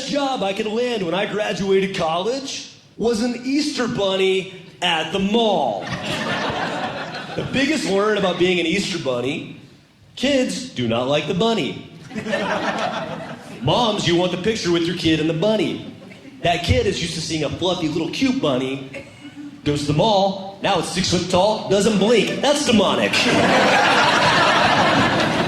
best job I could land when I graduated college was an Easter bunny at the mall. The biggest learn about being an Easter bunny, kids do not like the bunny. Moms, you want the picture with your kid and the bunny. That kid is used to seeing a fluffy little cute bunny, goes to the mall, now it's 6 foot tall, doesn't blink. That's demonic.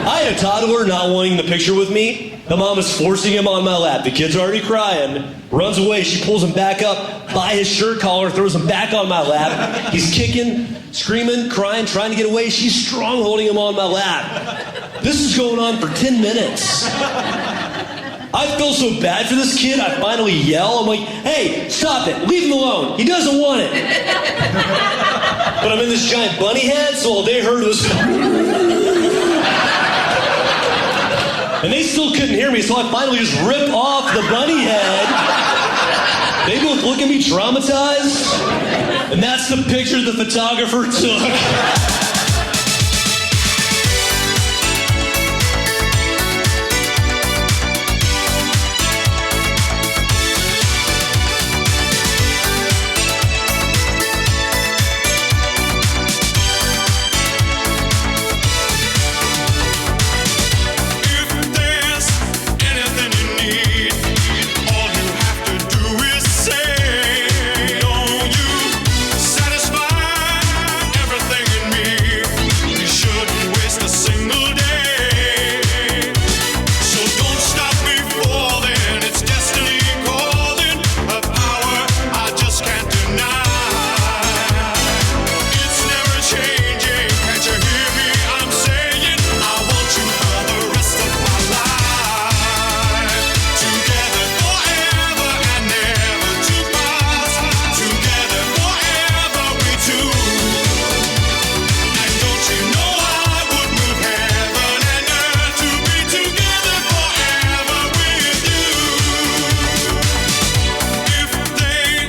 I had a toddler not wanting the picture with me. The mom is forcing him on my lap. The kid's already crying, runs away. She pulls him back up by his shirt collar, throws him back on my lap. He's kicking, screaming, crying, trying to get away. She's strong holding him on my lap. This is going on for 10 minutes. I feel so bad for this kid, I finally yell. I'm like, hey, stop it. Leave him alone. He doesn't want it. But I'm in this giant bunny head, so all they heard was... And they still couldn't hear me, so I finally just rip off the bunny head. They both look at me traumatized. And that's the picture the photographer took.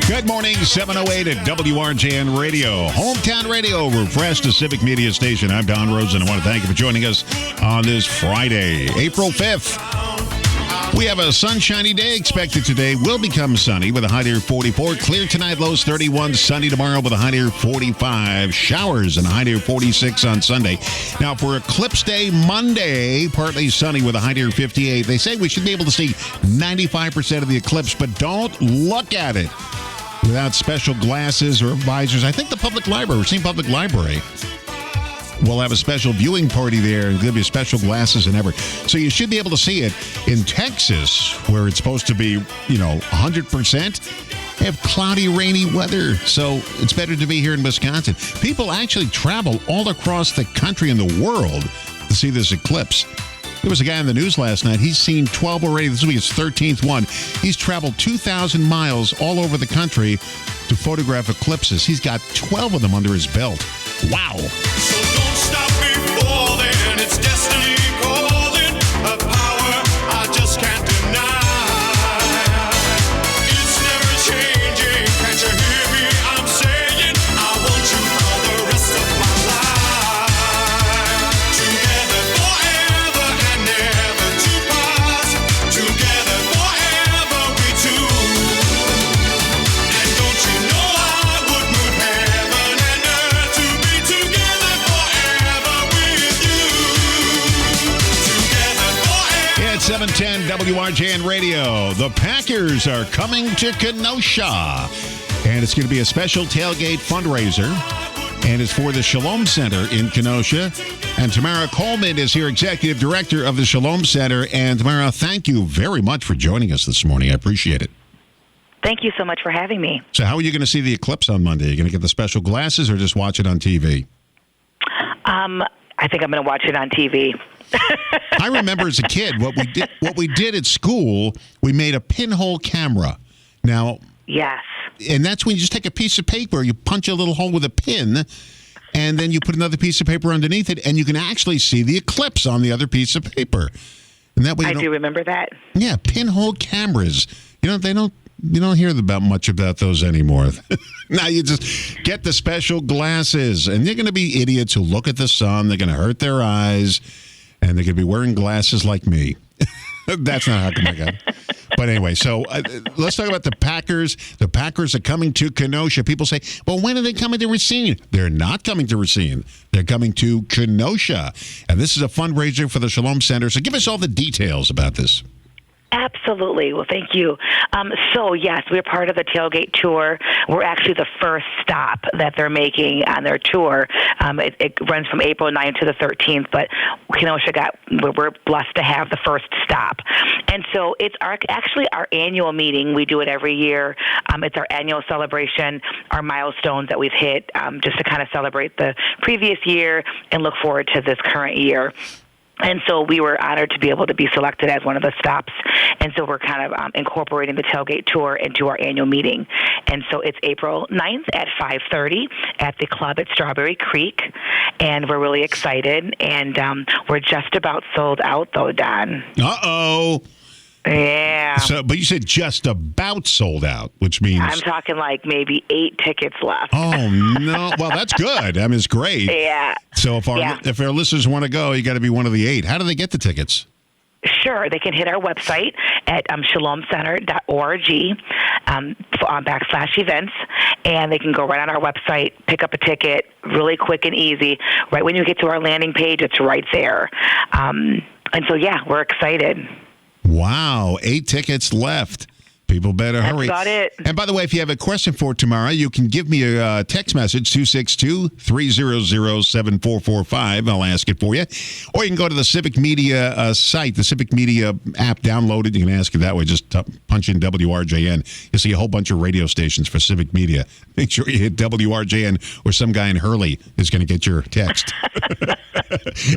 Good morning, 708 at WRJN Radio. Hometown Radio, refreshed a civic media station. I'm Don Rosen. I want to thank you for joining us on this Friday, April 5th. We have a sunshiny day expected today. Will become sunny with a high near 44. Clear tonight, lows 31. Sunny tomorrow with a high near 45. Showers and a high near 46 on Sunday. Now for Eclipse Day Monday, partly sunny with a high near 58. They say we should be able to see 95% of the eclipse, but don't look at it without special glasses or visors. I think the public library, Racine Public Library, will have a special viewing party there and give you special glasses and everything. So you should be able to see it. In Texas, where it's supposed to be, 100%, they have cloudy, rainy weather. So it's better to be here in Wisconsin. People actually travel all across the country and the world to see this eclipse. There was a guy on the news last night. He's seen 12 already. This will be his 13th one. He's traveled 2,000 miles all over the country to photograph eclipses. He's got 12 of them under his belt. Wow. So don't stop before then. It's destiny calling. A power I just can't deny. It's never changing. Can't you hear me? I'm saying I want you for the rest of my life. Together forever and never to part. Together forever we two. And don't you know I would move heaven and earth to be together forever with you. Together forever. Yeah, it's 710 WRJN Radio. The Packers are coming to Kenosha. And it's going to be a special tailgate fundraiser. And it's for the Shalom Center in Kenosha. And Tamarra Coleman is here, Executive Director of the Shalom Center. And Tamarra, thank you very much for joining us this morning. I appreciate it. Thank you so much for having me. So how are you going to see the eclipse on Monday? Are you going to get the special glasses or just watch it on TV? I think I'm going to watch it on TV. I remember as a kid, what we did at school, we made a pinhole camera. Now, Yes. and that's when you just take a piece of paper, you punch a little hole with a pin, and then you put another piece of paper underneath it, and you can actually see the eclipse on the other piece of paper. And that way, I do remember that. Yeah, pinhole cameras. You don't hear much about those anymore. Now you just get the special glasses, and they're going to be idiots who look at the sun. They're going to hurt their eyes, and they're going to be wearing glasses like me. That's not how come I got. But anyway, so let's talk about the Packers. The Packers are coming to Kenosha. People say, well, when are they coming to Racine? They're not coming to Racine. They're coming to Kenosha. And this is a fundraiser for the Shalom Center. So give us all the details about this. Absolutely. Well, thank you. So, yes, we're part of the Tailgate tour. We're actually the first stop that they're making on their tour. It runs from April 9th to the 13th, but Kenosha we're blessed to have the first stop. And so it's actually our annual meeting. We do it every year. It's our annual celebration, our milestones that we've hit, just to kind of celebrate the previous year and look forward to this current year. And so we were honored to be able to be selected as one of the stops. And so we're kind of incorporating the Tailgate Tour into our annual meeting. And so it's April 9th at 5:30 at the club at Strawberry Creek. And we're really excited. And we're just about sold out, though, Don. Uh-oh. Yeah. So, but you said just about sold out, which means... I'm talking like maybe 8 tickets left. Oh, no. Well, that's good. I mean, it's great. Yeah. So if our listeners want to go, you got to be one of the 8. How do they get the tickets? Sure. They can hit our website at shalomcenter.org /events, and they can go right on our website, pick up a ticket, really quick and easy. Right when you get to our landing page, it's right there. And so, yeah, we're excited. Wow, 8 tickets left. People better hurry. That's about it. And by the way, if you have a question for Tamarra, you can give me a text message, 262-300-7445. I'll ask it for you. Or you can go to the Civic Media site, the Civic Media app, download it. You can ask it that way. Just punch in WRJN. You'll see a whole bunch of radio stations for Civic Media. Make sure you hit WRJN or some guy in Hurley is going to get your text.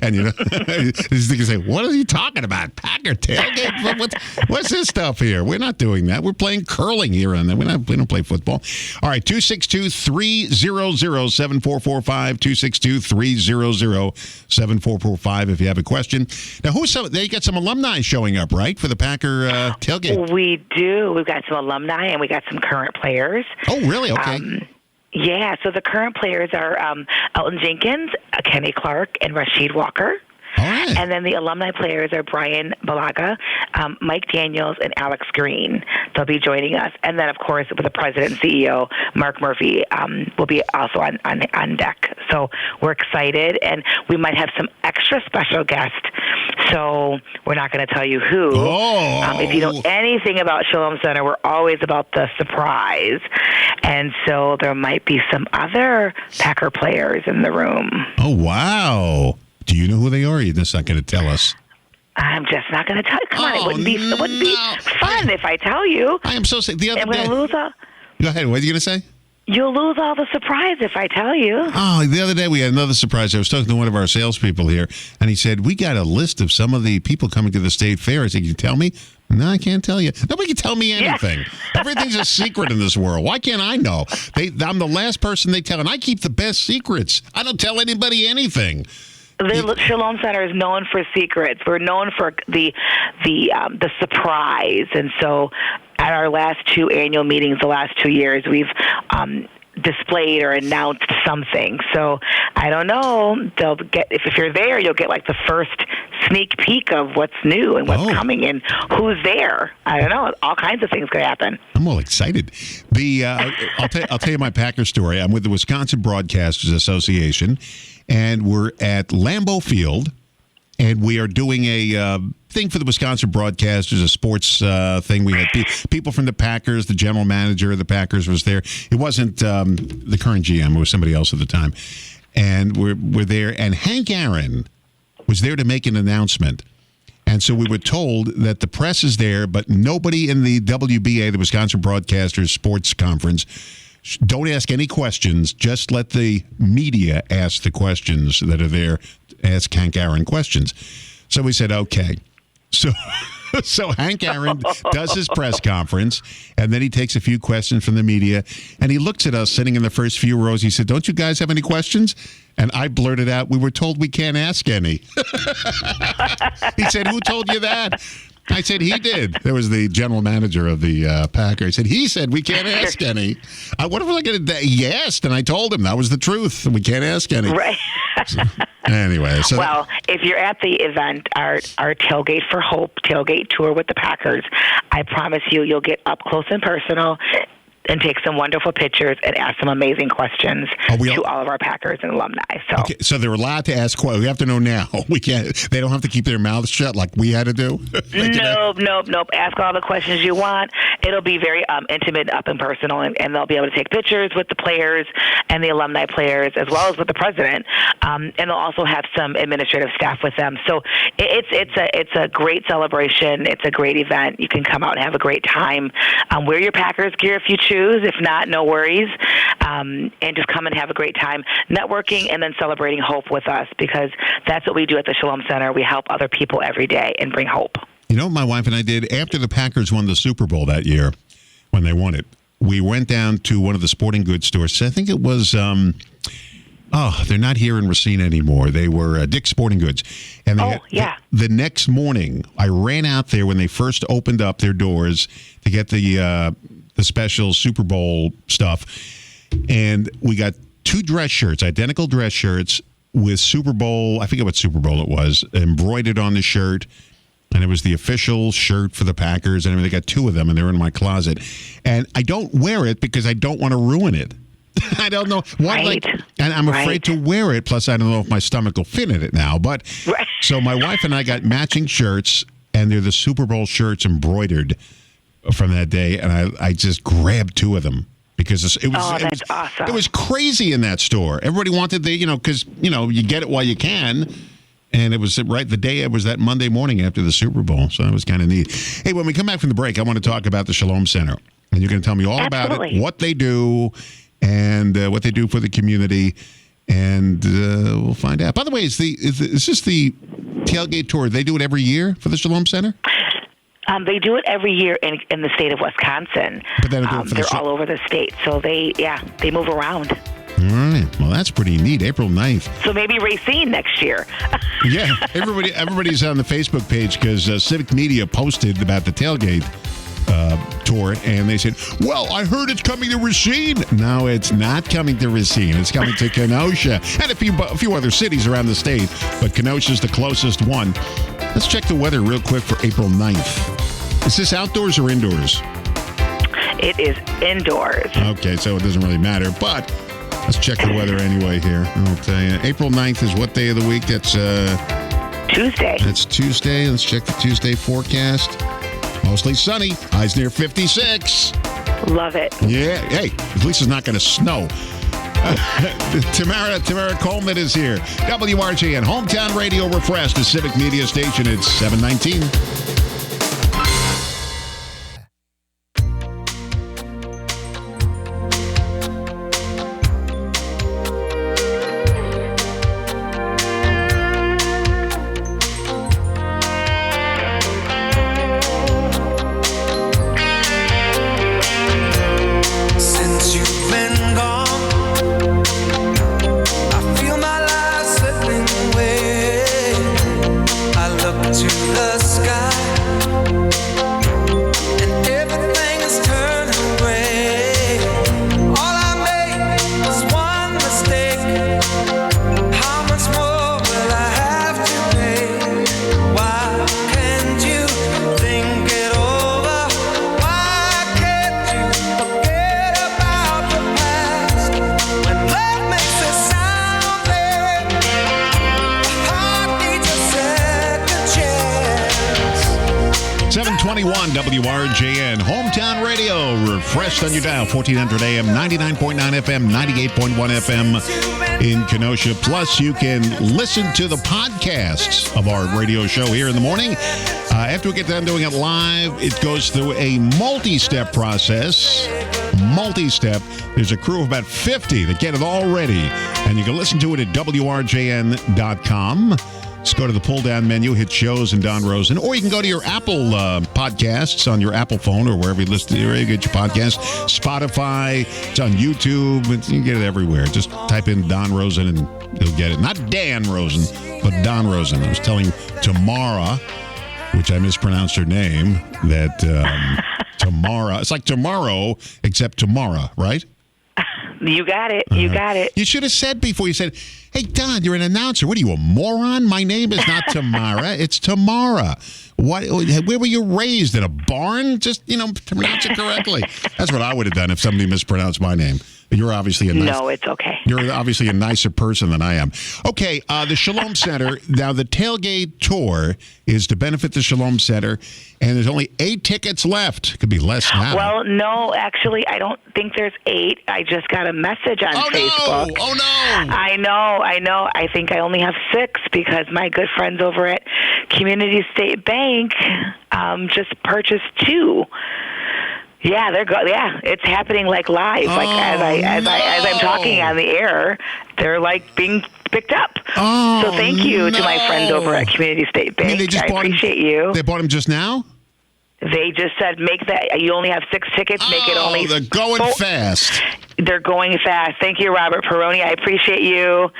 And, you know, these things say, what are you talking about? Packer tailgate? What's this stuff here? We're not doing that. We're playing curling here on that. We don't play football. All right, 262-300-7445, 262-300-7445 if you have a question. Now, they got some alumni showing up, right, for the Packer tailgate? We do. We've got some alumni, and we got some current players. Oh, really? Okay. Yeah, so the current players are Elton Jenkins, Kenny Clark, and Rasheed Walker. All right. And then the alumni players are Brian Balaga, Mike Daniels, and Alex Green. They'll be joining us. And then, of course, with the president and CEO, Mark Murphy, will be also on deck. So we're excited, and we might have some extra special guests. So we're not going to tell you who. Oh. If you know anything about Shalom Center, we're always about the surprise. And so there might be some other Packer players in the room. Oh, wow. Do you know who they are? You're just not going to tell us. I'm just not going to tell you. Come on, it wouldn't be fun if I tell you. I am so sick. The other I'm day. going to lose all. Go ahead. What are you going to say? You'll lose all the surprise if I tell you. Oh, the other day we had another surprise. I was talking to one of our salespeople here, and he said, we got a list of some of the people coming to the state fair. I said, can you tell me? No, I can't tell you. Nobody can tell me anything. Yeah. Everything's a secret in this world. Why can't I know? I'm the last person they tell, and I keep the best secrets. I don't tell anybody anything. The Shalom Center is known for secrets. We're known for the surprise, and so at our last 2 annual meetings, the last 2 years, we've displayed or announced something. So I don't know. They'll get if you're there, you'll get like the first sneak peek of what's new and what's coming and who's there. I don't know. All kinds of things could happen. I'm all excited. I'll tell you my Packer story. I'm with the Wisconsin Broadcasters Association, and we're at Lambeau Field, and we are doing a thing for the Wisconsin Broadcasters, a sports thing. We had people from the Packers. The general manager of the Packers was there. It wasn't the current GM. It was somebody else at the time. And we're there, and Hank Aaron was there to make an announcement. And so we were told that the press is there, but nobody in the WBA, the Wisconsin Broadcasters Sports Conference, don't ask any questions. Just let the media ask the questions that are there. Ask Hank Aaron questions. So we said, okay. So Hank Aaron does his press conference, and then he takes a few questions from the media, and he looks at us sitting in the first few rows. He said, don't you guys have any questions? And I blurted out, we were told we can't ask any. He said, who told you that? I said, he did. There was the general manager of the Packers. He said, we can't ask any. What if we're going to... He asked, and I told him that was the truth. We can't ask any. Right. Anyway, so Well, if you're at the event, our Tailgate for Hope tailgate tour with the Packers, I promise you'll get up close and personal and take some wonderful pictures and ask some amazing questions to all of our Packers and alumni. So, okay, so they're allowed to ask questions. We have to know now. We can't. They don't have to keep their mouths shut like we had to do. Nope. Ask all the questions you want. It'll be very intimate, up and personal, and they'll be able to take pictures with the players and the alumni players, as well as with the president. And they'll also have some administrative staff with them. So it's a great celebration. It's a great event. You can come out and have a great time. Wear your Packers gear if you choose. If not, no worries. And just come and have a great time networking and then celebrating hope with us, because that's what we do at the Shalom Center. We help other people every day and bring hope. You know what my wife and I did? After the Packers won the Super Bowl that year, when they won it, we went down to one of the sporting goods stores. I think it was, they're not here in Racine anymore. They were Dick's Sporting Goods. And the next morning, I ran out there when they first opened up their doors to get the special Super Bowl stuff. And we got 2 dress shirts, identical dress shirts with Super Bowl, I forget what Super Bowl it was, embroidered on the shirt. And it was the official shirt for the Packers. And they got 2 of them, and they're in my closet. And I don't wear it because I don't want to ruin it. I don't know. And I'm afraid to wear it. Plus, I don't know if my stomach will fit in it now. But so my wife and I got matching shirts, and they're the Super Bowl shirts embroidered from that day. And I just grabbed 2 of them because it was awesome. It was crazy in that store. Everybody wanted because you get it while you can. And it was it was that Monday morning after the Super Bowl. So that was kind of neat. Hey, when we come back from the break, I want to talk about the Shalom Center. And you're going to tell me all about it, what they do, and what they do for the community. And we'll find out. By the way, is this the tailgate tour? They do it every year for the Shalom Center? They do it every year in the state of Wisconsin. But they don't do it for they're all over the state. So they move around. All right. Well, that's pretty neat. April 9th. So maybe Racine next year. Yeah. Everybody's on the Facebook page because Civic Media posted about the tailgate tour, and they said, well, I heard it's coming to Racine. No, it's not coming to Racine. It's coming to Kenosha and a few other cities around the state, but Kenosha's the closest one. Let's check the weather real quick for April 9th. Is this outdoors or indoors? It is indoors. Okay, so it doesn't really matter, but let's check the weather anyway here. I'll tell you. April 9th is what day of the week? That's Tuesday. That's Tuesday. Let's check the Tuesday forecast. Mostly sunny. Highs near 56. Love it. Yeah. Hey, at least it's not going to snow. Tamarra Coleman is here. WRJN Hometown Radio Refresh, the Civic Media Station. It's 7:19. Since you've been gone, I feel my life slipping away. I look to the sky, and everything is turning gray. All I made was one mistake. How much more will I have to pay? Why can't you think it over? Why can't you forget about the past? When love makes a sound, the heart needs a second chance. 721 WRJN Hometown Radio. Refreshed on your dial. 1400 AM, 99.9 FM, 98.1 FM in Kenosha. Plus, you can listen to the podcasts of our radio show here in the morning. After we get done doing it live, it goes through a multi-step process. Multi-step. There's a crew of about 50 that get it all ready. And you can listen to it at WRJN.com. Just go to the pull-down menu, hit shows and Don Rosen, or you can go to your Apple podcasts on your Apple phone or wherever you listen to, wherever you get your podcast. Spotify, it's on YouTube, you can get it everywhere. Just type in Don Rosen and you'll get it. Not Dan Rosen, but Don Rosen. I was telling Tamarra, which I mispronounced her name, that Tamarra, it's like tomorrow, except Tamarra, right? You got it. You got it. You should have said before. You said, "Hey, Don, you're an announcer. What are you, a moron? My name is not Tamarra. It's Tamarra. What? Where were you raised? In a barn? Just, pronounce it correctly." That's what I would have done if somebody mispronounced my name. You're obviously No, it's okay. You're obviously a nicer person than I am. Okay, the Shalom Center. Now, the Tailgate tour is to benefit the Shalom Center, and there's only 8 tickets left. Could be less now. Well, no, actually, I don't think there's 8. I just got a message on Facebook. No! Oh, no! I know. I think I only have 6 because my good friends over at Community State Bank just purchased 2. Yeah, it's happening like live. Like as I'm talking on the air, they're like being picked up. So thank you to my friends over at Community State Bank. I appreciate you. They bought them just now? They just said make that. You only have 6 tickets. Make it only. They're going fast. They're going fast. Thank you, Robert Peroni. I appreciate you.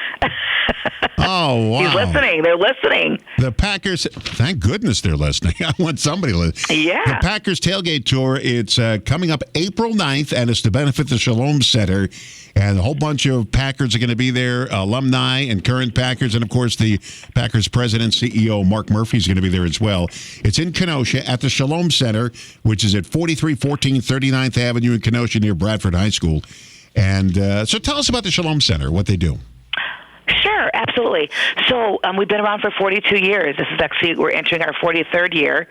Oh, wow. He's listening. They're listening. The Packers, thank goodness they're listening. I want somebody to listen. Yeah. The Packers Tailgate Tour, it's coming up April 9th, and it's to benefit the Shalom Center. And a whole bunch of Packers are going to be there, alumni and current Packers. And, of course, the Packers president, CEO, Mark Murphy, is going to be there as well. It's in Kenosha at the Shalom Center, which is at 4314 39th Avenue in Kenosha near Bradford High School. And so tell us about the Shalom Center, what they do. Sure, absolutely. So we've been around for 42 years. This is actually, we're entering our 43rd year.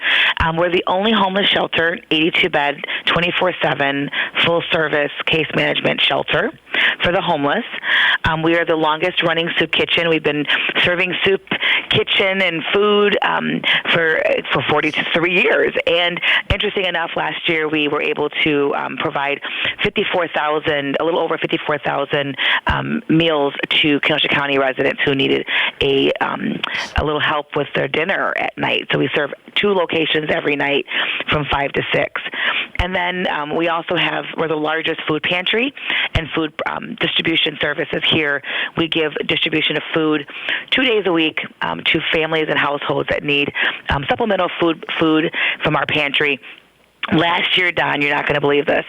We're the only homeless shelter, 82-bed, 24/7, full-service case management shelter for the homeless. We are the longest-running soup kitchen. We've been serving soup kitchen and food for 43 years. And interesting enough, last year we were able to provide a little over 54,000 meals to Kenosha County residents who needed a little help with their dinner at night. So we serve 2 locations every night from 5 to 6. And then we're the largest food pantry and food distribution services here. We give distribution of food 2 days a week to families and households that need supplemental food from our pantry. Last year, Don, you're not going to believe this,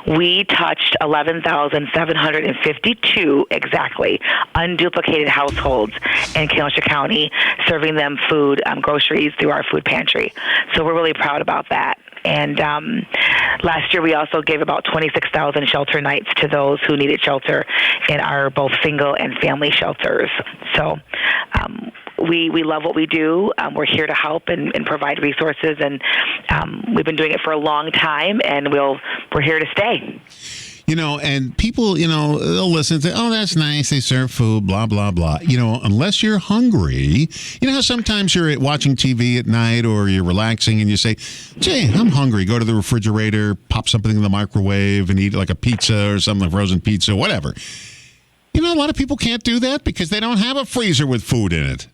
we touched 11,752 exactly unduplicated households in Kenosha County, serving them food, groceries through our food pantry. So we're really proud about that. And last year, we also gave about 26,000 shelter nights to those who needed shelter in our both single and family shelters. So we love what we do. We're here to help and provide resources, and we've been doing it for a long time, and we're here to stay. And people, they'll listen and say, "Oh, that's nice. They serve food, blah, blah, blah." Unless you're hungry, how sometimes you're watching TV at night or you're relaxing and you say, "Gee, I'm hungry." Go to the refrigerator, pop something in the microwave and eat like a pizza or something, like frozen pizza, whatever. A lot of people can't do that because they don't have a freezer with food in it.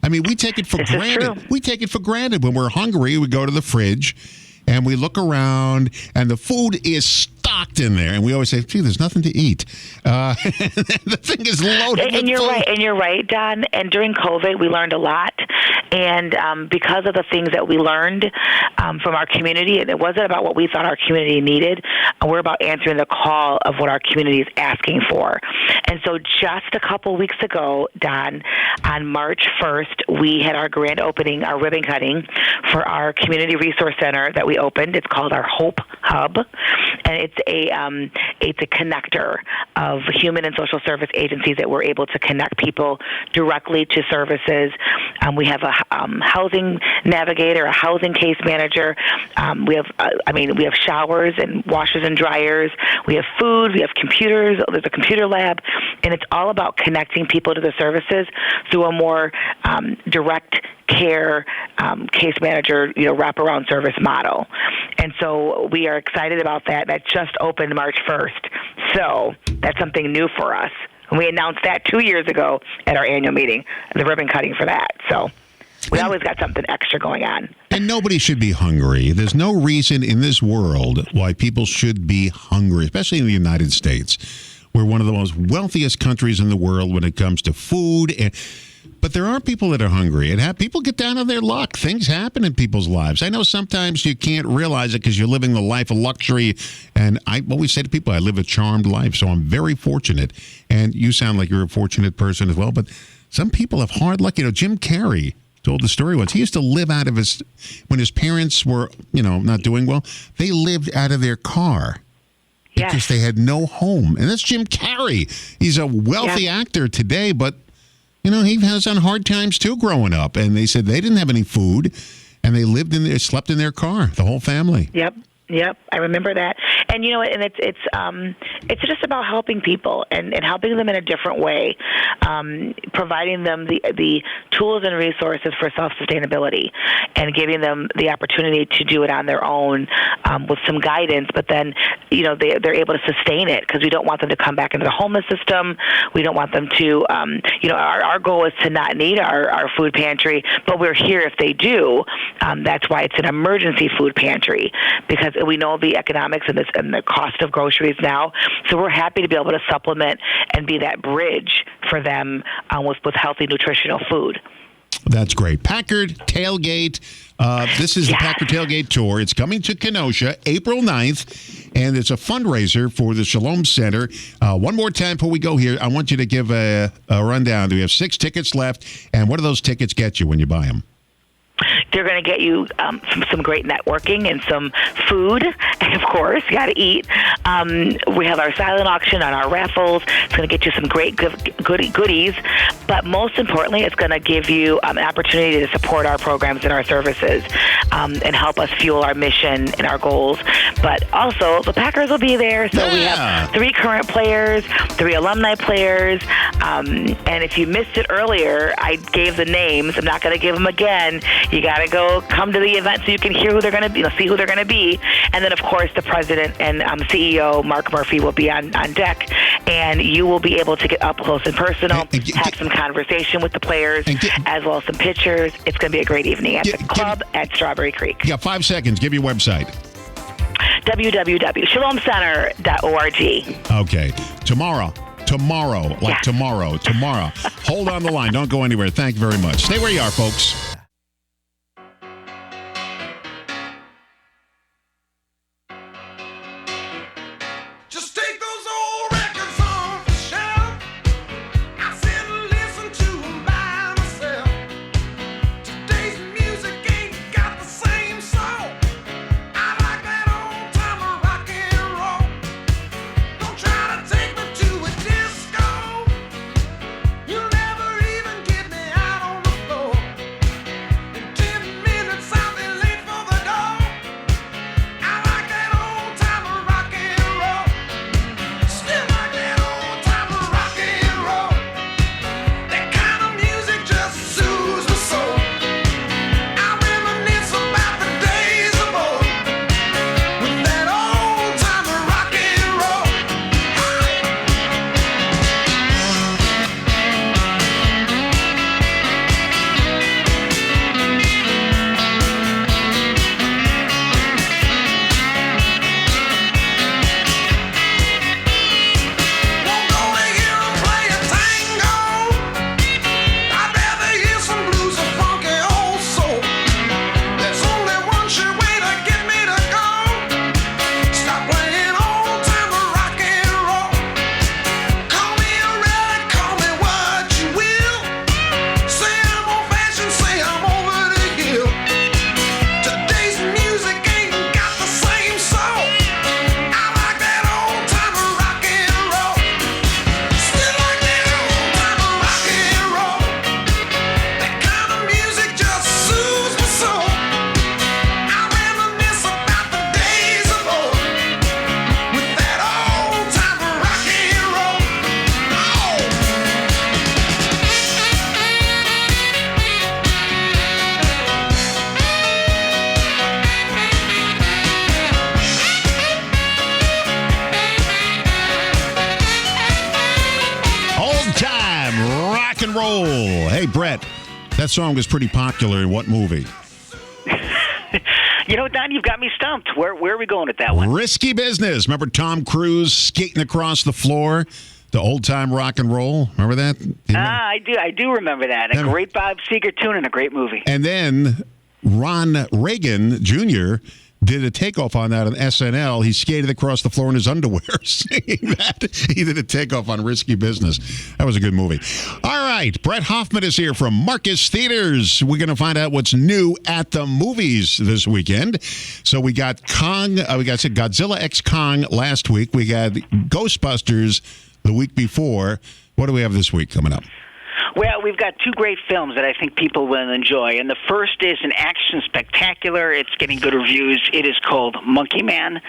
I mean, we take it for granted. We take it for granted. When we're hungry, we go to the fridge and we look around and the food is stocked in there. And we always say, "Gee, there's nothing to eat." The thing is loaded with food. And you're right, Don. And during COVID, we learned a lot. And because of the things that we learned from our community, and it wasn't about what we thought our community needed. We're about answering the call of what our community is asking for. And so just a couple weeks ago, Don, on March 1st, we had our grand opening, our ribbon cutting for our community resource center that we opened. It's called our Hope Hub. And it's a connector of human and social service agencies that we're able to connect people directly to services. We have a housing navigator, a housing case manager. We have showers and washers and dryers. We have food. We have computers. There's a computer lab, and it's all about connecting people to the services through a more direct care case manager, wraparound service model. And so we are excited about that. That just opened March 1st. So that's something new for us. And we announced that 2 years ago at our annual meeting, the ribbon cutting for that. So we always got something extra going on. And nobody should be hungry. There's no reason in this world why people should be hungry, especially in the United States. We're one of the most wealthiest countries in the world when it comes to food. And But there are people that are hungry, and people get down on their luck. Things happen in people's lives. I know sometimes you can't realize it because you're living the life of luxury. And I always say to people, I live a charmed life, so I'm very fortunate. And you sound like you're a fortunate person as well. But some people have hard luck. You know, Jim Carrey told the story once. He used to live out of when his parents were, not doing well, they lived out of their car. Because Yes. they had no home. And that's Jim Carrey. He's a wealthy actor today, but he has on hard times too growing up. And they said they didn't have any food, and they slept in their car, the whole family. Yep, I remember that. And and it's just about helping people and helping them in a different way, providing them the tools and resources for self-sustainability, and giving them the opportunity to do it on their own with some guidance. But then they're able to sustain it, because we don't want them to come back into the homeless system. We don't want them to our goal is to not need our food pantry, but we're here if they do. That's why it's an emergency food pantry, because we know the economics and the cost of groceries now. So we're happy to be able to supplement and be that bridge for them with healthy, nutritional food. That's great. Packard Tailgate. This is the Packard Tailgate Tour. It's coming to Kenosha April 9th, and it's a fundraiser for the Shalom Center. One more time before we go here, I want you to give a rundown. We have 6 tickets left, and what do those tickets get you when you buy them? They're going to get you some great networking and some food, and of course, you got to eat. We have our silent auction on our raffles. It's going to get you some great goodies, but most importantly, it's going to give you an opportunity to support our programs and our services, and help us fuel our mission and our goals. But also, the Packers will be there, so we have 3 current players, 3 alumni players, and if you missed it earlier, I gave the names. I'm not going to give them again. You got to come to the event so you can hear who they're going to be, see who they're going to be. And then, of course, the president and CEO, Mark Murphy, will be on deck. And you will be able to get up close and personal, have some conversation with the players, as well as some pictures. It's going to be a great evening at the club at Strawberry Creek. Yeah, 5 seconds. Give your website. www.shalomcenter.org. Okay. Tomorrow. Hold on the line. Don't go anywhere. Thank you very much. Stay where you are, folks. Just take those old records off the shelf. I sit and listen to them by myself. Today's music ain't got the same soul. I like that old time of rock and roll. Don't try to take me to a disco. You'll never even get me out on the floor. In 10 minutes I'll be late for the door. I like that old time of rock and roll. Still like that old time of rock and roll. That kind of music just soothes my soul. I reminisce about the days of old with that old time of rock and roll. Won't go to hear 'em play a tango. I'd rather hear some blues or funky old soul. There's only one sure way to get me to go. Stop playing old time of rock and roll. Call me a relic, call me what you will. Say I'm old fashioned, say I'm over the hill. Today's music ain't got the same soul. I like that old time of rock and roll. Still like that old time of rock and roll. That kind of music just soothes my soul. I reminisce about the days of old with that old time of rock and roll. Old time rock and roll. Hey, Bret, that song was pretty popular in what movie? Don, you've got me stumped. Where are we going with that one? Risky Business. Remember Tom Cruise skating across the floor? The old time rock and roll. Remember that? I do remember that. A great Bob Seger tune and a great movie. And then Ron Reagan Jr. did a takeoff on that on SNL. He skated across the floor in his underwear singing that. He did a takeoff on Risky Business. That was a good movie. All right. Bret Hoffmann is here from Marcus Theaters. We're going to find out what's new at the movies this weekend. So we got Godzilla X Kong last week. We got Ghostbusters the week before. What do we have this week coming up? Well, we've got two great films that I think people will enjoy. And the first is an action spectacular. It's getting good reviews. It is called Monkey Man.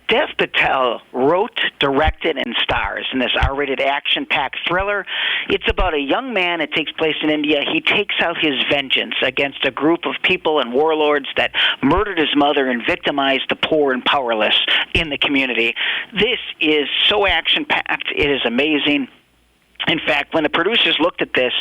Dev Patel wrote, directed, and stars in this R-rated action-packed thriller. It's about a young man. It takes place in India. He takes out his vengeance against a group of people and warlords that murdered his mother and victimized the poor and powerless in the community. This is so action-packed. It is amazing. In fact, when the producers looked at this,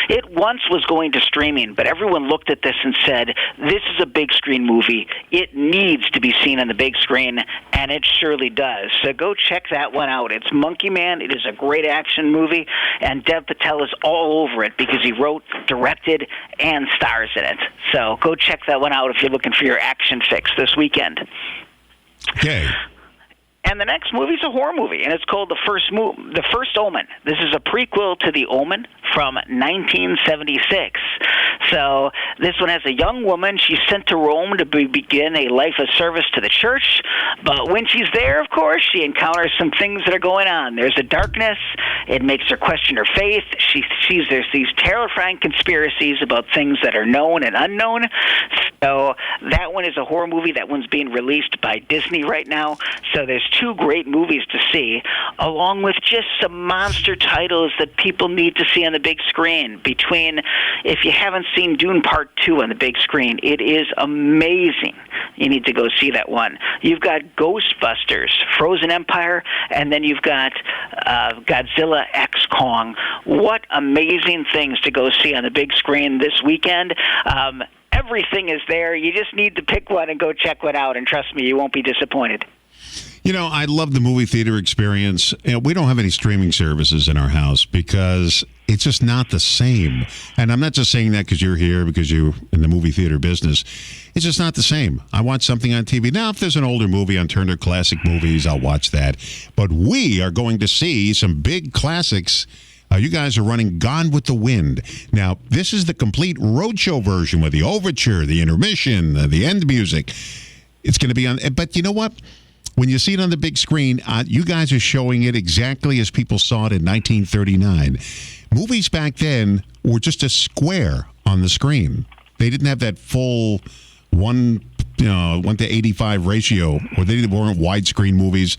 it once was going to streaming, but everyone looked at this and said, this is a big screen movie. It needs to be seen on the big screen, and it surely does. So go check that one out. It's Monkey Man. It is a great action movie, and Dev Patel is all over it because he wrote, directed, and stars in it. So go check that one out if you're looking for your action fix this weekend. Okay. And the next movie is a horror movie, and it's called The First Omen. This is a prequel to The Omen from 1976. So this one has a young woman. She's sent to Rome to begin a life of service to the church. But when she's there, of course, she encounters some things that are going on. There's a darkness. It makes her question her faith. She sees there's these terrifying conspiracies about things that are known and unknown. So that one is a horror movie. That one's being released by Disney right now. So there's two great movies to see, along with just some monster titles that people need to see on the big screen. If you haven't seen Dune Part 2 on the big screen, it is amazing. You need to go see that one. You've got Ghostbusters, Frozen Empire, and then you've got Godzilla X Kong. What amazing things to go see on the big screen this weekend. Everything is there. You just need to pick one and go check one out, and trust me, you won't be disappointed. You know, I love the movie theater experience. You know, we don't have any streaming services in our house because it's just not the same. And I'm not just saying that because you're here, because you're in the movie theater business. It's just not the same. I watch something on TV. Now, if there's an older movie on Turner Classic Movies, I'll watch that. But we are going to see some big classics. You guys are running Gone with the Wind. Now, this is the complete roadshow version with the overture, the intermission, the end music. It's going to be on. But you know what? When you see it on the big screen, you guys are showing it exactly as people saw it in 1939. Movies back then were just a square on the screen. They didn't have that full 1 to 85 ratio, or they weren't widescreen movies.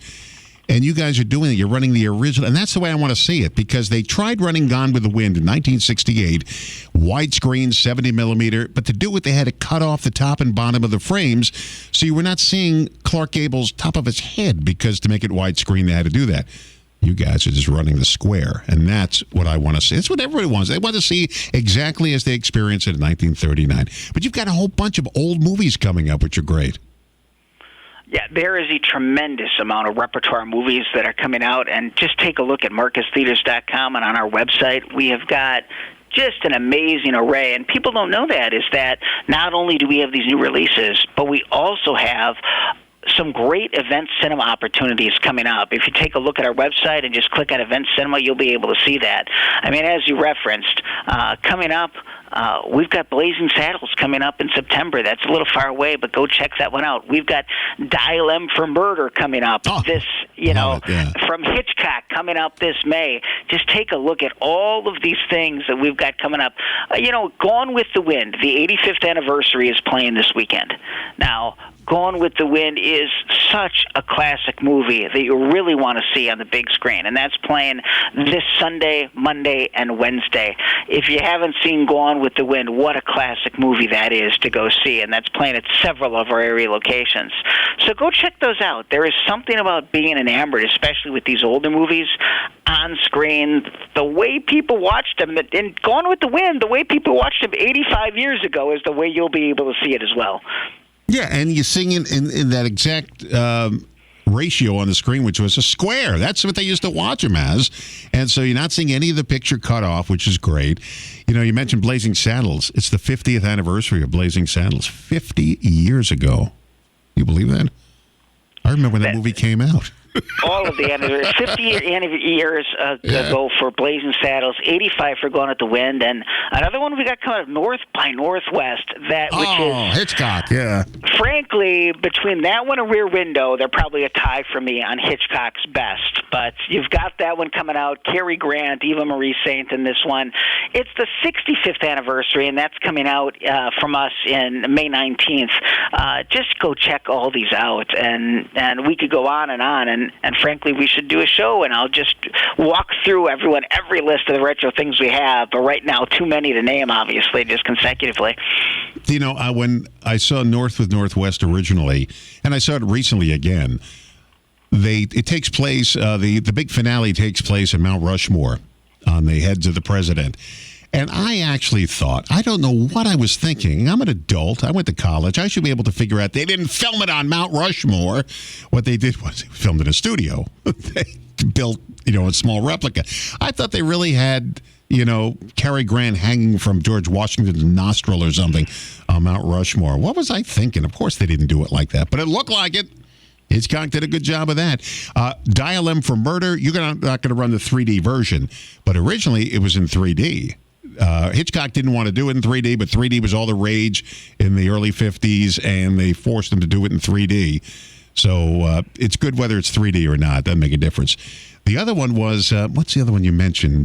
And you guys are doing it. You're running the original. And that's the way I want to see it, because they tried running Gone with the Wind in 1968, widescreen, 70 millimeter. But to do it, they had to cut off the top and bottom of the frames. So you were not seeing Clark Gable's top of his head, because to make it widescreen, they had to do that. You guys are just running the square. And that's what I want to see. It's what everybody wants. They want to see exactly as they experienced it in 1939. But you've got a whole bunch of old movies coming up, which are great. Yeah, there is a tremendous amount of repertoire movies that are coming out, and just take a look at marcustheaters.com, and on our website we have got just an amazing array. And people don't know that, is that not only do we have these new releases, but we also have some great event cinema opportunities coming up. If you take a look at our website and just click on Event Cinema, you'll be able to see that. I mean, as you referenced, coming up, we've got Blazing Saddles coming up in September. That's a little far away, but go check that one out. We've got Dial M for Murder coming up from Hitchcock coming up this May. Just take a look at all of these things that we've got coming up. Gone with the Wind, the 85th anniversary is playing this weekend. Now, Gone with the Wind is such a classic movie that you really want to see on the big screen, and that's playing this Sunday, Monday, and Wednesday. If you haven't seen Gone with the Wind, what a classic movie that is to go see, and that's playing at several of our area locations. So go check those out. There is something about being enamored, especially with these older movies, on screen. The way people watched them, in Gone with the Wind, the way people watched them 85 years ago is the way you'll be able to see it as well. Yeah, and you sing in that exact ratio on the screen, which was a square. That's what they used to watch them as. And so you're not seeing any of the picture cut off, which is great. You know, you mentioned Blazing Saddles. It's the 50th anniversary of Blazing Saddles, 50 years ago. You believe that? I remember when that movie came out. All of the anniversary, 50 years ago for Blazing Saddles, 85 for Gone with the Wind, and another one we got coming up, North by Northwest, which is Hitchcock, yeah. Frankly, between that one and Rear Window, they're probably a tie for me on Hitchcock's best. But you've got that one coming out, Cary Grant, Eva Marie Saint in this one. It's the 65th anniversary, and that's coming out from us in May 19th. Just go check all these out, and we could go on, and frankly, we should do a show, and I'll just walk through every list of the retro things we have. But right now, too many to name, obviously, just consecutively. You know, when I saw North with Northwest originally, and I saw it recently again, it takes place, the big finale takes place in Mount Rushmore on the heads of the president. And I actually thought, I don't know what I was thinking. I'm an adult. I went to college. I should be able to figure out. They didn't film it on Mount Rushmore. What they did was they filmed in a studio. They built, a small replica. I thought they really had, Cary Grant hanging from George Washington's nostril or something on Mount Rushmore. What was I thinking? Of course they didn't do it like that, but it looked like it. Hitchcock did a good job of that. Dial M for Murder, you're not going to run the 3D version, but originally it was in 3D. Hitchcock didn't want to do it in 3D, but 3D was all the rage in the early 50s, and they forced him to do it in 3D. So it's good whether it's 3D or not. Doesn't make a difference. The other one was, what's the other one you mentioned?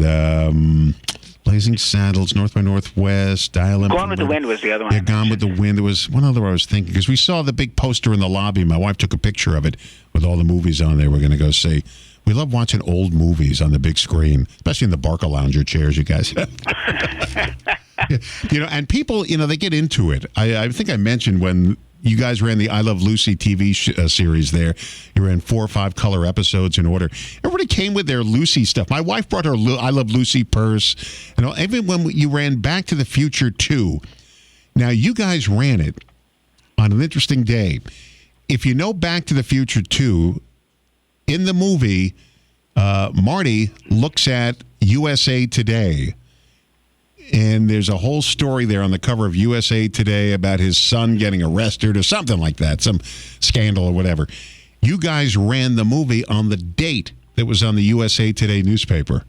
Blazing Saddles, North by Northwest, Dial M. Gone with the Wind was the other one. Yeah, Gone with the Wind. There was one other I was thinking, because we saw the big poster in the lobby. My wife took a picture of it with all the movies on there we're going to go see. We love watching old movies on the big screen, especially in the Barca Lounger chairs, you guys. And people, they get into it. I think I mentioned when you guys ran the I Love Lucy TV series there, you ran 4 or 5 color episodes in order. Everybody came with their Lucy stuff. My wife brought her I Love Lucy purse. Even when you ran Back to the Future 2, now you guys ran it on an interesting day. If you know Back to the Future 2, in the movie, Marty looks at USA Today, and there's a whole story there on the cover of USA Today about his son getting arrested or something like that, some scandal or whatever. You guys ran the movie on the date that was on the USA Today newspaper,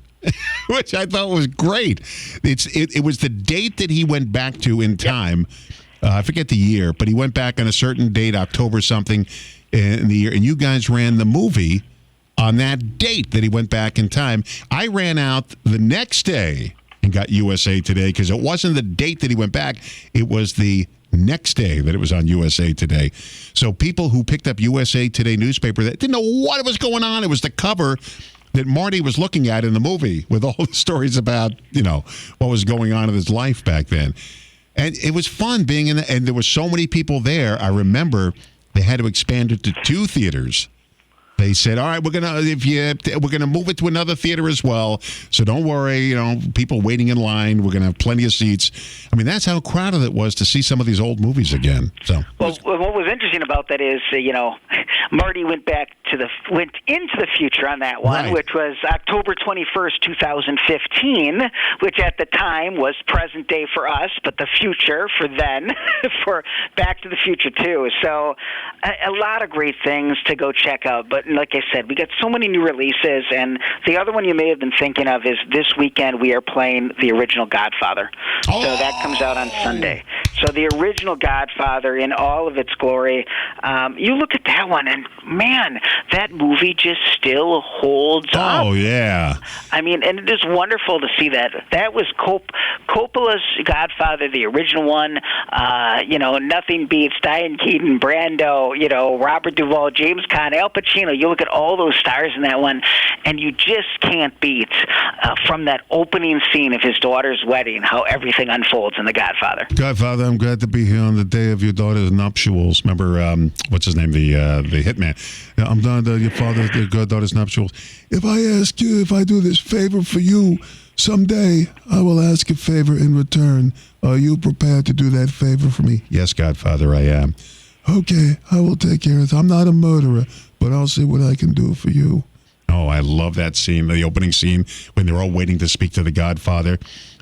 which I thought was great. It was the date that he went back to in time. I forget the year, but he went back on a certain date, October something in the year, and you guys ran the movie on that date that he went back in time. I ran out the next day and got USA Today because it wasn't the date that he went back. It was the next day that it was on USA Today. So people who picked up USA Today newspaper that didn't know what was going on, it was the cover that Marty was looking at in the movie with all the stories about, what was going on in his life back then. And it was fun being in and there were so many people there. I remember they had to expand it to 2 theaters. They said, all right, we're gonna move it to another theater as well. So don't worry, people waiting in line. We're gonna have plenty of seats. I mean, that's how crowded it was to see some of these old movies again. So, well, what was interesting about that is, Marty went into the future on that one, right, which was October 21st, 2015, which at the time was present day for us, but the future for then, for Back to the Future too. So, a lot of great things to go check out, but. Like I said, we got so many new releases, and the other one you may have been thinking of is this weekend we are playing the original Godfather. So that comes out on Sunday. So the original Godfather in all of its glory. You look at that one, and man, that movie just still holds up. Oh, yeah. I mean, and it is wonderful to see that. That was Coppola's Godfather, the original one. Nothing beats Diane Keaton, Brando, Robert Duvall, James Caan, Al Pacino. You look at all those stars in that one, and you just can't beat from that opening scene of his daughter's wedding how everything unfolds in The Godfather. Godfather, I'm glad to be here on the day of your daughter's nuptials. Remember, what's his name, the hitman? I'm done your father's daughter's nuptials. If I ask you, if I do this favor for you, someday I will ask a favor in return. Are you prepared to do that favor for me? Yes, Godfather, I am. Okay, I will take care of it. I'm not a murderer, but I'll see what I can do for you. Oh, I love that scene, the opening scene, when they're all waiting to speak to the Godfather.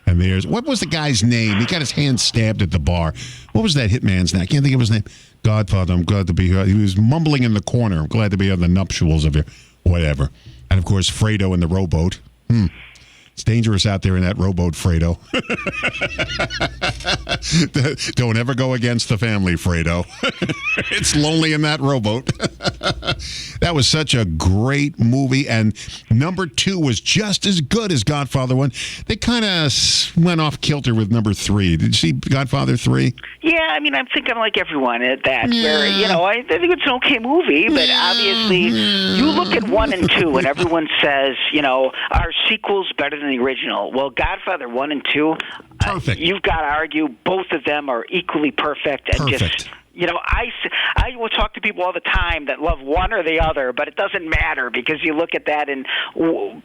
And what was the guy's name? He got his hand stabbed at the bar. What was that hitman's name? I can't think of his name. Godfather, I'm glad to be here. He was mumbling in the corner. I'm glad to be on the nuptials of your whatever. And, of course, Fredo in the rowboat. It's dangerous out there in that rowboat, Fredo. Don't ever go against the family, Fredo. It's lonely in that rowboat. That was such a great movie, and number 2 was just as good as Godfather 1. They kind of went off kilter with number 3. Did you see Godfather 3? Yeah, I mean, I'm thinking like everyone at that, where, you know, I think it's an okay movie, but obviously you look at 1 and 2, and everyone says, you know, our sequel's better than the original. Well, Godfather 1 and 2, Perfect. You've got to argue both of them are equally perfect. And Perfect. just, you know, I will talk to people all the time that love one or the other, but it doesn't matter because you look at that and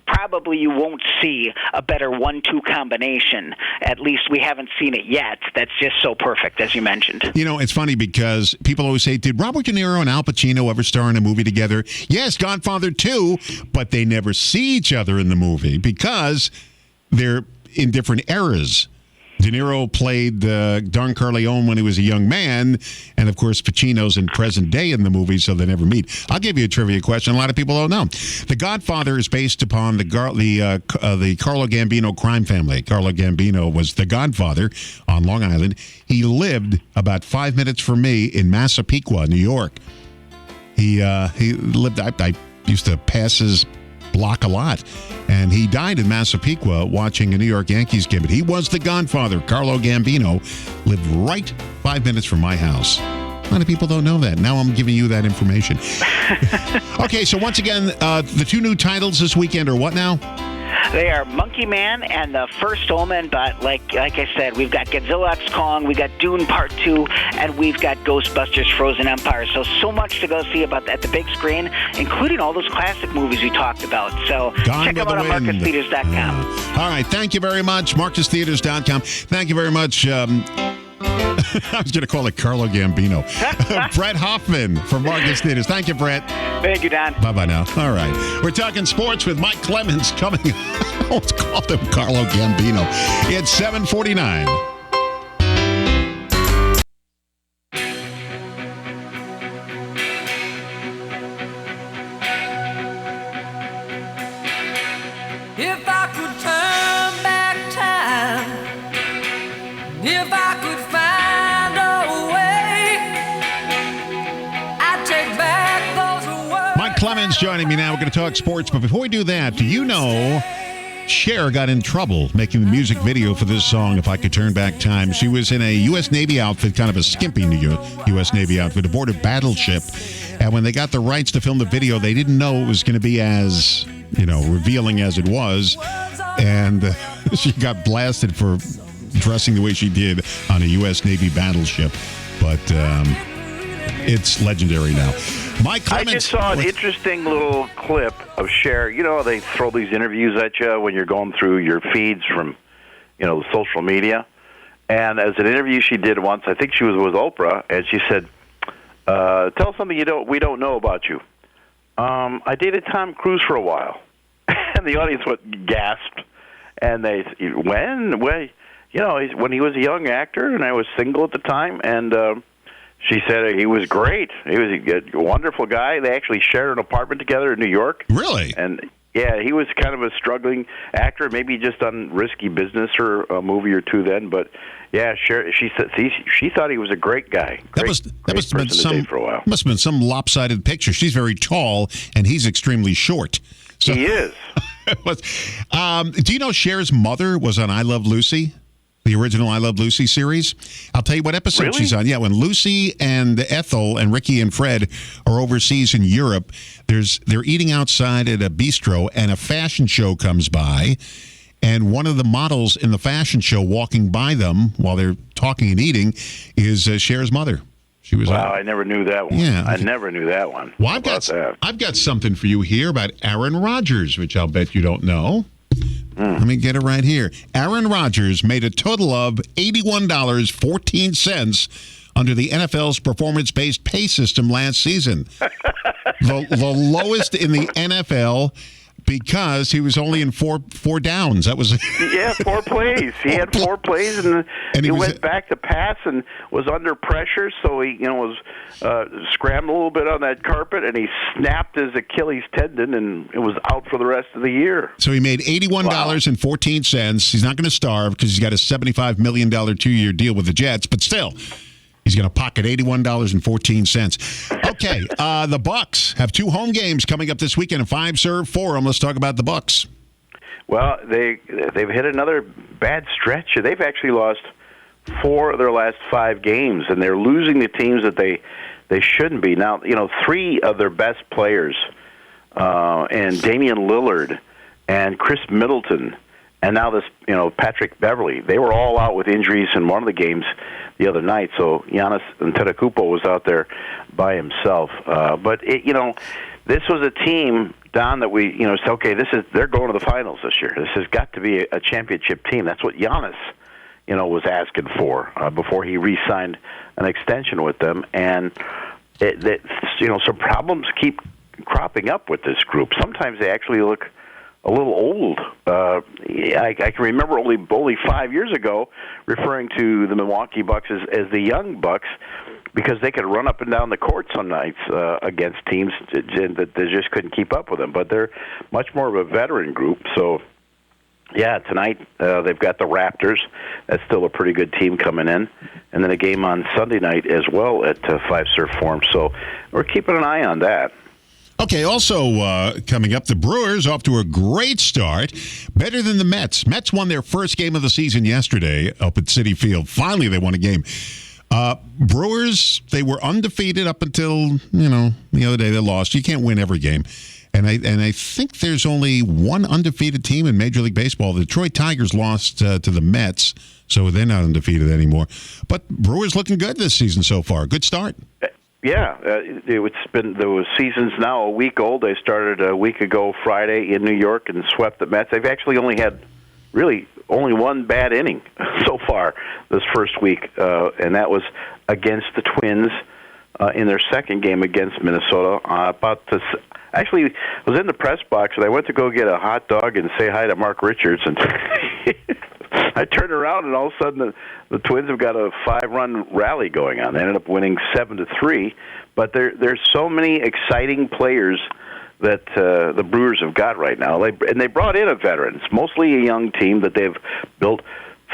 probably you won't see a better 1-2 combination. At least we haven't seen it yet. That's just so perfect, as you mentioned. You know, it's funny because people always say, did Robert De Niro and Al Pacino ever star in a movie together? Yes, Godfather 2, but they never see each other in the movie because they're in different eras. De Niro played Don Corleone when he was a young man, and of course Pacino's in present day in the movie, so they never meet. I'll give you a trivia question. A lot of people don't know. The Godfather is based upon the Carlo Gambino crime family. Carlo Gambino was the Godfather on Long Island. He lived about 5 minutes from me in Massapequa, New York. He lived. I used to pass his block a lot, and he died in Massapequa watching a New York Yankees game. But he was the Godfather. Carlo Gambino lived right 5 minutes from my house. A lot of people don't know that. Now I'm giving you that information. Okay, so once again, the 2 new titles this weekend are what now? They are Monkey Man and The First Omen, but like I said, we've got Godzilla X Kong, we got Dune Part 2, and we've got Ghostbusters Frozen Empire. So much to go see about at the big screen, including all those classic movies we talked about. So check them out on MarcusTheaters.com. All right, thank you very much. MarcusTheaters.com. Thank you very much. I was going to call it Carlo Gambino. Bret Hoffmann from Marcus Theaters. Thank you, Bret. Thank you, Don. Bye-bye now. All right. We're talking sports with Mike Clemens coming. Let's call him Carlo Gambino. It's 7:49. If I could turn back time, if I could find a way, I'd take back those words. Mike Clemens joining me now. We're going to talk sports. But before we do that, do you know Cher got in trouble making the music video for this song, If I Could Turn Back Time? She was in a U.S. Navy outfit, kind of a skimpy U.S. Navy outfit, aboard a battleship. And when they got the rights to film the video, they didn't know it was going to be as, revealing as it was. And she got blasted for dressing the way she did on a U.S. Navy battleship. But it's legendary now. Mike Clemens. I just saw an interesting little clip of Cher. You know, they throw these interviews at you when you're going through your feeds from, the social media. And as an interview she did once, I think she was with Oprah, and she said, tell us something we don't know about you. I dated Tom Cruise for a while. And the audience gasped. And they, when he was a young actor, and I was single at the time, and she said he was great. He was a wonderful guy. They actually shared an apartment together in New York. Really? And, yeah, he was kind of a struggling actor, maybe just done risky business or a movie or two then. But, yeah, she said she thought he was a great guy. That must have been some for a while. Must have been some lopsided picture. She's very tall, and he's extremely short. So, he is. Do you know Cher's mother was on I Love Lucy? The original I Love Lucy series. I'll tell you what episode Really? she's on. Yeah, when Lucy and Ethel and Ricky and Fred are overseas in Europe, they're eating outside at a bistro, and a fashion show comes by, and one of the models in the fashion show walking by them while they're talking and eating is Cher's mother. She was Wow, I never knew that one. Yeah. I never knew that one. Well, How I've got something for you here about Aaron Rodgers, which I'll bet you don't know. Let me get it right here. Aaron Rodgers made a total of $81.14 under the NFL's performance-based pay system last season. The lowest in the NFL because he was only in four downs. That was 4 plays. He had 4 plays, and he went back to pass and was under pressure, so he was scrambled a little bit on that carpet, and he snapped his Achilles tendon, and it was out for the rest of the year. So he made $81.14. He's not going to starve because he's got a $75 million 2-year deal with the Jets, but still, he's going to pocket $81.14. Okay, the Bucks have 2 home games coming up this weekend, a 5-serve for them. Let's talk about the Bucks. Well, they've hit another bad stretch. They've actually lost 4 of their last 5 games, and they're losing the teams that they shouldn't be. Now, 3 of their best players, and Damian Lillard and Chris Middleton, and now this, Patrick Beverley, they were all out with injuries in one of the games the other night. So Giannis Antetokounmpo was out there by himself. But this was a team, Don, that we said, okay, they're going to the finals this year. This has got to be a championship team. That's what Giannis, was asking for before he re-signed an extension with them. And some problems keep cropping up with this group. Sometimes they actually look a little old. I can remember only 5 years ago referring to the Milwaukee Bucks as the young Bucks because they could run up and down the court some nights against teams that they just couldn't keep up with them. But they're much more of a veteran group. So, yeah, tonight they've got the Raptors. That's still a pretty good team coming in. And then a game on Sunday night as well at 5-serve form. So we're keeping an eye on that. Okay, also coming up, the Brewers off to a great start, better than the Mets. Mets won their first game of the season yesterday up at Citi Field. Finally, they won a game. Brewers, they were undefeated up until, the other day they lost. You can't win every game. And I think there's only one undefeated team in Major League Baseball. The Detroit Tigers lost to the Mets, so they're not undefeated anymore. But Brewers looking good this season so far. Good start. Yeah, the season's now a week old. They started a week ago Friday in New York and swept the Mets. They've actually only had only one bad inning so far this first week, and that was against the Twins in their second game against Minnesota. Actually, I was in the press box, and I went to go get a hot dog and say hi to Mark Richards, and I turned around, and all of a sudden the Twins have got a 5-run rally going on. They ended up winning 7-3, but there's so many exciting players that the Brewers have got right now. They brought in a veteran. It's mostly a young team that they've built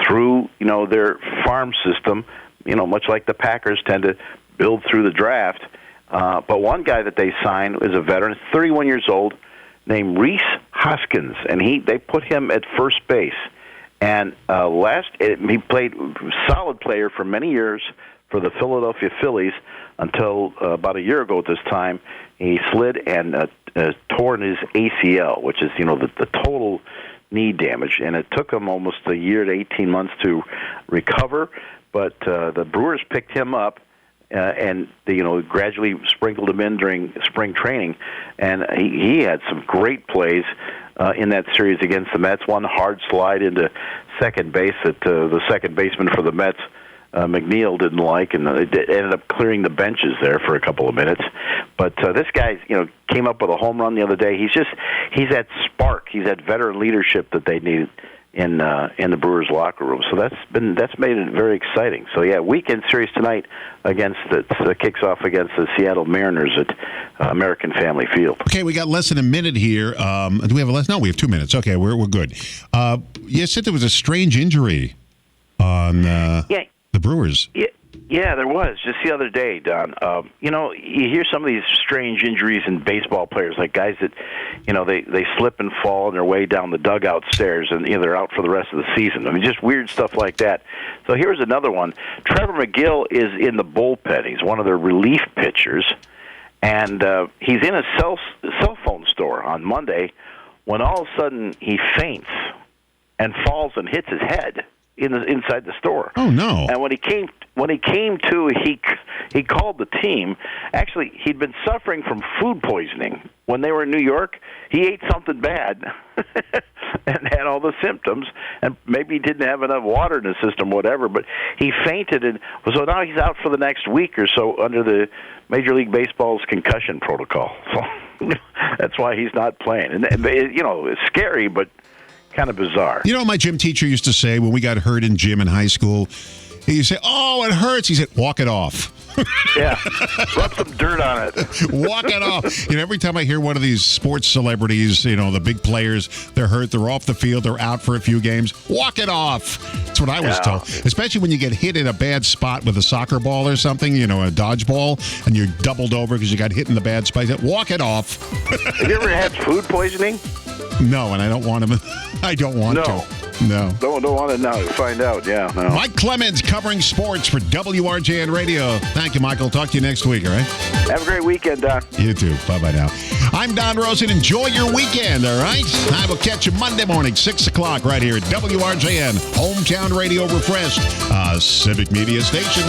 through their farm system, much like the Packers tend to build through the draft. But one guy that they signed is a veteran, 31 years old, named Rhys Hoskins, and they put him at first base. And he played solid player for many years for the Philadelphia Phillies until about a year ago at this time. He slid and torn his ACL, which is the total knee damage, and it took him almost a year to 18 months to recover. But the Brewers picked him up. And they, gradually sprinkled him in during spring training, and he had some great plays in that series against the Mets. One hard slide into second base that the second baseman for the Mets, McNeil, didn't like, and it ended up clearing the benches there for a couple of minutes. But this guy, came up with a home run the other day. He's that spark. He's that veteran leadership that they need in the Brewers locker room. So that's made it very exciting. So yeah, weekend series tonight kicks off against the Seattle Mariners at American Family Field. Okay, we got less than a minute here. Do we have less? No, we have 2 minutes. Okay, we're good. You said there was a strange injury on the Brewers. Yeah, there was just the other day, Don. You hear some of these strange injuries in baseball players, like guys that, they slip and fall on their way down the dugout stairs, and they're out for the rest of the season. I mean, just weird stuff like that. So here's another one. Trevor McGill is in the bullpen. He's one of their relief pitchers, and he's in a cell phone store on Monday when all of a sudden he faints and falls and hits his head. inside the store. Oh no! And when he came to, he called the team. Actually, he'd been suffering from food poisoning when they were in New York. He ate something bad and had all the symptoms, and maybe he didn't have enough water in his system, whatever. But he fainted, and so now he's out for the next week or so under the Major League Baseball's concussion protocol. So that's why he's not playing. And it's scary, but kind of bizarre. You know what my gym teacher used to say when we got hurt in gym in high school? He used to say, "Oh, it hurts." He said, "Walk it off." Yeah, rub some dirt on it. Walk it off. Every time I hear one of these sports celebrities, the big players, they're hurt, they're off the field, they're out for a few games. Walk it off. That's what I was told. Especially when you get hit in a bad spot with a soccer ball or something, a dodgeball, and you're doubled over because you got hit in the bad spot. Walk it off. Have you ever had food poisoning? No, and I don't want to. I don't want to. No. Don't want to know. Find out. Yeah. No. Mike Clemens covering sports for WRJN Radio. Thank you, Michael. Talk to you next week, all right? Have a great weekend, Don. You too. Bye-bye now. I'm Don Rosen. Enjoy your weekend, all right? I will catch you Monday morning, 6 o'clock, right here at WRJN, Hometown Radio Refreshed, Civic Media Station.